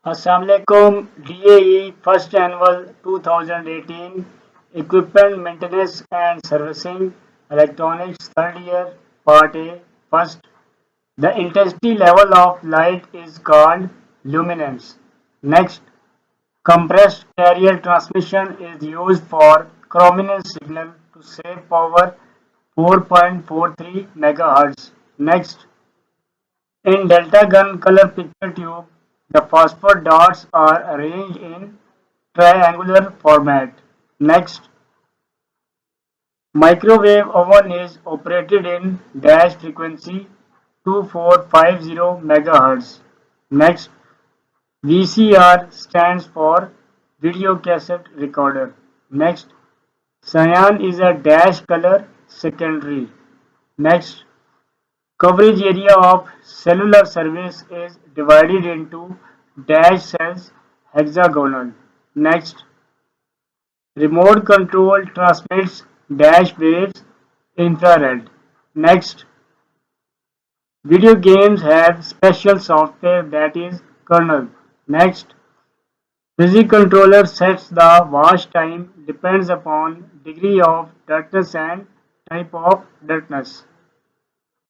Assalamualaikum. DAE First Annual 2018 Equipment Maintenance and Servicing Electronics Third Year Part A. First, the intensity level of light is called luminance. Next, compressed carrier transmission is used for chrominance signal to save power 4.43 MHz. Next, in delta gun color picture tube, the phosphor dots are arranged in triangular format. Next, microwave oven is operated in dash frequency 2450 MHz. Next, VCR stands for video cassette recorder. Next, cyan is a dash color secondary. Next, coverage area of cellular service is divided into dash cells hexagonal. Next, remote control transmits dash waves infrared. Next, video games have special software that is kernel. Next, physics controller sets the watch time depends upon degree of darkness and type of darkness.